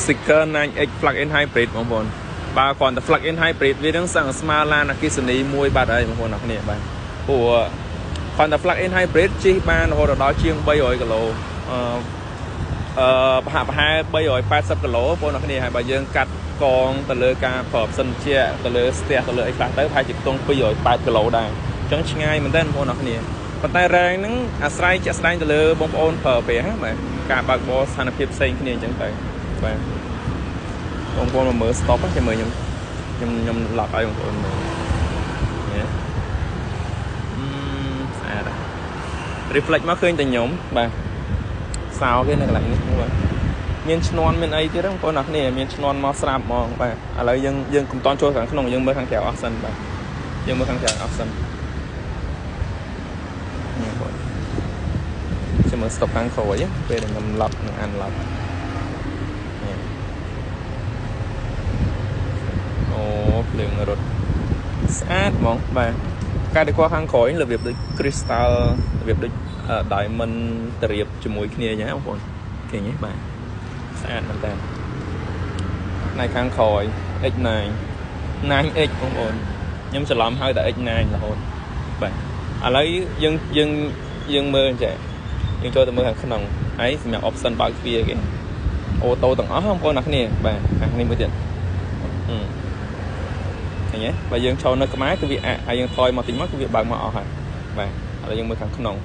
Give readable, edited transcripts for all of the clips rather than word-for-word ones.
sticker 9X plug-in hybrid បងប្អូនបើគ្រាន់តែ plug-in hybrid វានឹងសឹងស្មើឡានអគ្គិសនីមួយបាត់ហើយបងប្អូនអ្នកគ្នាបាទព្រោះគ្រាន់តែ plug-in hybrid ជិះបានរហូតដល់ជាង300គីឡូប្រហែល380គីឡូបងប្អូនអ្នកគ្នាហើយបើយើងកាត់កងទៅលើការប្រើសិនជាទៅលើស្ទះទៅលើអីខ្លះទៅប្រហែលជាខ្ទង់280គីឡូដែរអញ្ចឹងឆ្ងាយមែនតើបងប្អូនអ្នកគ្នាប៉ុន្តែរ៉ែងហ្នឹងអាស្រ័យជាក់ស្ដែងទៅលើបងប្អូនប្រើប្រាស់បាទការបើកបរស្ថានភាពផ្សេងគ្នាអញ្ចឹងទៅបាទបងប្អូនមកមើល stop ចាំមើលខ្ញុំឡុកឲ្យបងប្អូនមើលស្អាត reflect មកឃើញតែខ្ញុំបាទសោគេនៅកន្លែងនេះបាទមានឈ្នន់មានអីទៀតហ្នឹងបងប្អូនអ្នកគ្នាមានឈ្នន់មកស្រាប់ហ្មងបាទឥឡូវយើងកុំតន់ចូលខាងក្នុងយើងមើលខាងក្រៅអស់សិនបាទយើងមើលខាងក្រៅអស់សិននេះបងចាំមើល stop ខាងក្រោយពេលដែលខ្ញុំឡុកនឹងអានឡុកអូភ្លើងរត់ស្អាតហ្មងបាទការដែលគាត់ខាងក្រោយរបៀបដូច crystal របៀបដូច diamond តរៀបជាមួយគ្នាអញ្ចឹងបងប្អូនឃើញទេបាទស្អាតមែនតើផ្នែកខាងក្រោយ X9 9X បងប្អូនខ្ញុំច្រឡំហៅតែ X9 រហូតបាទឥឡូវយើងមើលចេះយើងចូលទៅមើលខាងក្នុងហើយសម្រាប់ option បើកទ្វារគេអូតូទាំងអស់បងប្អូនអ្នកគ្នាបាទខាងនេះមួយទៀតឃើញទេបើយើងចូលនៅក្បែរគឺវាហើយយើងថយមកតិចមកគឺវាបើកមកអស់ហើយបាទឥឡូវយើងមើលខាងក្នុង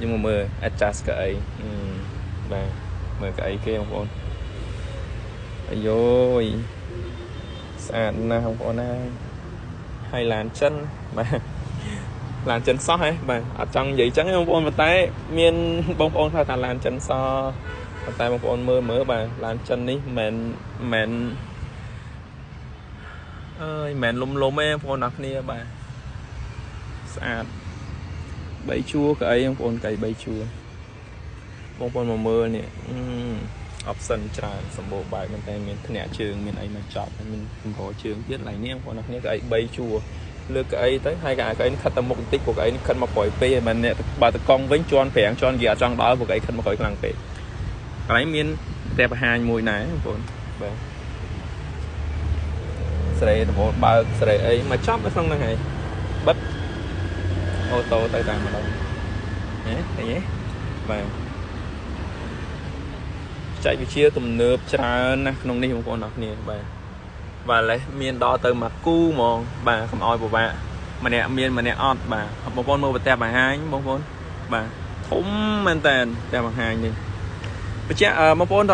យើងមកមើល adjust កៅអីបាទមើលកៅអីគេបងប្អូនអាយយស្អាតណាស់បងប្អូនណាហើយឡានចិនបាទឡានចិនសោះហ៎បាទអត់ចង់និយាយចឹងទេបងប្អូនប៉ុន្តែមានបងប្អូនថាឡានចិនសោះប៉ុន្តែបងប្អូនមើលបាទឡានចិននេះមិនអើយមិនលំទេបងប្អូនអ្នកគ្នាបាទស្អាត3ជួរកៅអីបងប្អូនកៅ3ជួរបងប្អូនមកមើលនេះoption ច្រើនសម្បូរបែបមែនតែមានធ្នាក់ជើងមានអីមកចប់មានកម្រជើងទៀតឡើងនេះបងប្អូនអ្នកគ្នាកៅអី3ជួរលើកកៅអីទៅហើយកៅអីនេះខិតតែមុខបន្តិចព្រោះកៅអីនេះខិតមកក្រោយពេកហើយបើអ្នកបើតកង់វិញជន់5ជន់គេអត់ចង់ដល់ព្រោះកៅអីខិតមកក្រោយខ្លាំងពេកកន្លែងមានតែបង្ហាញមួយដែរបងប្អូនបាទស្រីដំបូងបើកស្រីអីមកចប់នៅក្នុងហ្នឹងហើយបិទអូតូទៅតាមម្ដងឃើញទេបាទចែកវិជាទំនើបច្រើនណាស់ក្នុងនេះបងប្អូនអរគ្នាបាទលេះមានដល់ទៅមកគូហ្មងបាទកុំឲ្យពិបាកម្នាក់មានម្នាក់អត់បាទបងប្អូនមើលប្រទេសបង្ហាញបងប្អូនបាទធំមែនតើតែបង្ហាញនេះបញ្ជាក់បងប្អូន